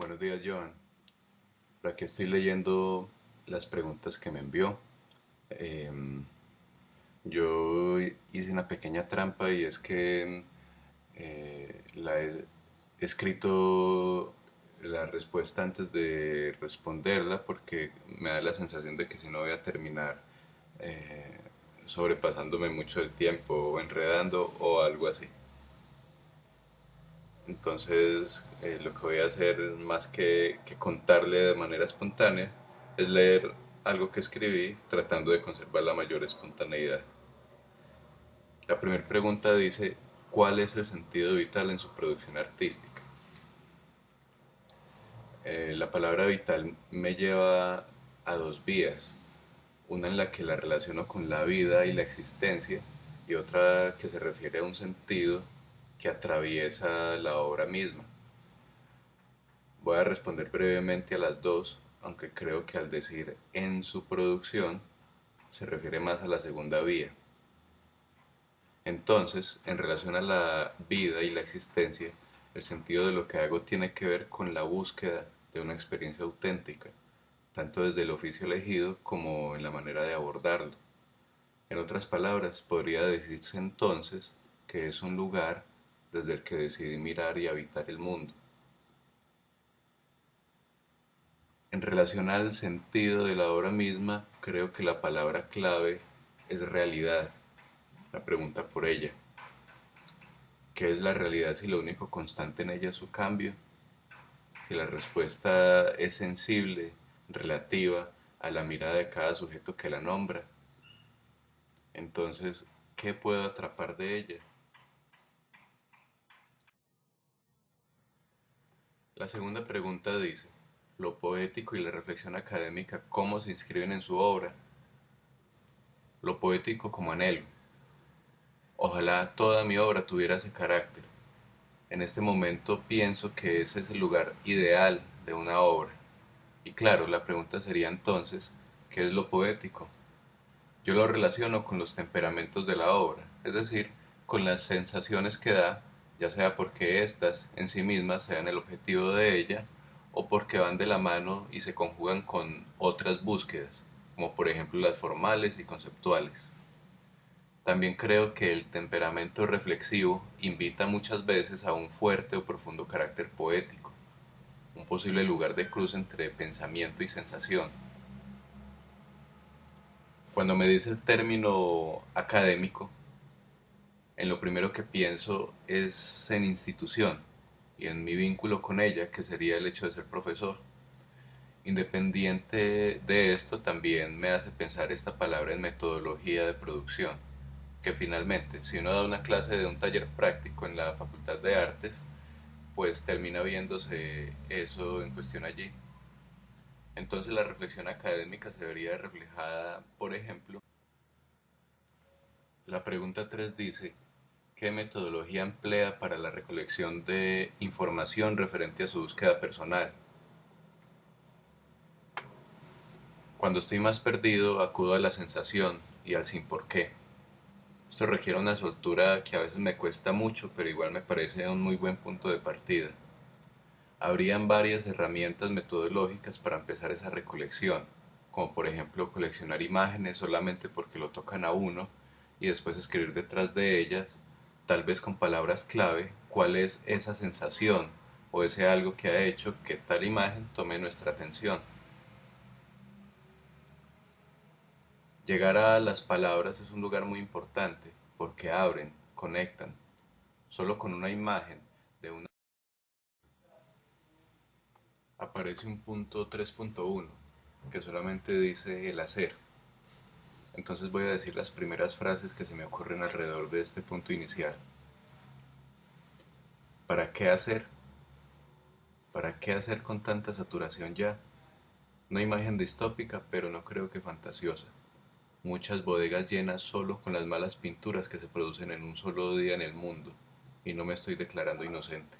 Buenos días, Joan. Por aquí estoy leyendo las preguntas que me envió. Em, yo hice una pequeña trampa y es que la he escrito la respuesta antes de responderla porque me da la sensación de que si no voy a terminar eh, sobrepasándome mucho el tiempo o enredando o algo así. Entonces, lo que voy a hacer, más que contarle de manera espontánea, es leer algo que escribí tratando de conservar la mayor espontaneidad. La primera pregunta dice, ¿cuál es el sentido vital en su producción artística? La palabra vital me lleva a dos vías, una en la que la relaciono con la vida y la existencia y otra que se refiere a un sentido que atraviesa la obra misma. Voy a responder brevemente a las dos, aunque creo que al decir en su producción se refiere más a la segunda vía. Entonces, en relación a la vida y la existencia, el sentido de lo que hago tiene que ver con la búsqueda de una experiencia auténtica, tanto desde el oficio elegido como en la manera de abordarlo. En otras palabras, podría decirse entonces que es un lugar desde el que decidí mirar y habitar el mundo. En relación al sentido de la obra misma, creo que la palabra clave es realidad. La pregunta por ella, ¿qué es la realidad si lo único constante en ella es su cambio? Si la respuesta es sensible, relativa a la mirada de cada sujeto que la nombra, entonces, ¿qué puedo atrapar de ella? La segunda pregunta dice, ¿lo poético y la reflexión académica cómo se inscriben en su obra? Lo poético como anhelo. Ojalá toda mi obra tuviera ese carácter. En este momento pienso que ese es el lugar ideal de una obra. Y claro, la pregunta sería entonces, ¿qué es lo poético? Yo lo relaciono con los temperamentos de la obra, es decir, con las sensaciones que da, ya sea porque éstas en sí mismas sean el objetivo de ella, o porque van de la mano y se conjugan con otras búsquedas, como por ejemplo las formales y conceptuales. También creo que el temperamento reflexivo invita muchas veces a un fuerte o profundo carácter poético, un posible lugar de cruce entre pensamiento y sensación. Cuando me dice el término académico, en lo primero que pienso es en institución y en mi vínculo con ella, que sería el hecho de ser profesor. Independiente de esto, también me hace pensar esta palabra en metodología de producción, que finalmente, si uno da una clase de un taller práctico en la Facultad de Artes, pues termina viéndose eso en cuestión allí. Entonces la reflexión académica se vería reflejada, por ejemplo, la pregunta 3 dice, ¿qué metodología emplea para la recolección de información referente a su búsqueda personal? Cuando estoy más perdido, acudo a la sensación y al sin por qué. Esto requiere una soltura que a veces me cuesta mucho, pero igual me parece un muy buen punto de partida. Habrían varias herramientas metodológicas para empezar esa recolección, como por ejemplo coleccionar imágenes solamente porque lo tocan a uno y después escribir detrás de ellas, tal vez con palabras clave, cuál es esa sensación o ese algo que ha hecho que tal imagen tome nuestra atención. Llegar a las palabras es un lugar muy importante porque abren, conectan. Solo con una imagen de una aparece un punto 3.1 que solamente dice el hacer. Entonces voy a decir las primeras frases que se me ocurren alrededor de este punto inicial. ¿Para qué hacer? ¿Para qué hacer con tanta saturación ya? Una imagen distópica, pero no creo que fantasiosa. Muchas bodegas llenas solo con las malas pinturas que se producen en un solo día en el mundo, y no me estoy declarando inocente.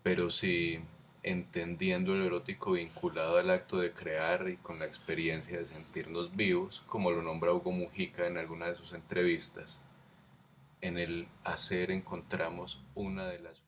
Pero sí, entendiendo el erótico vinculado al acto de crear y con la experiencia de sentirnos vivos, como lo nombra Hugo Mujica en alguna de sus entrevistas, en el hacer encontramos una de las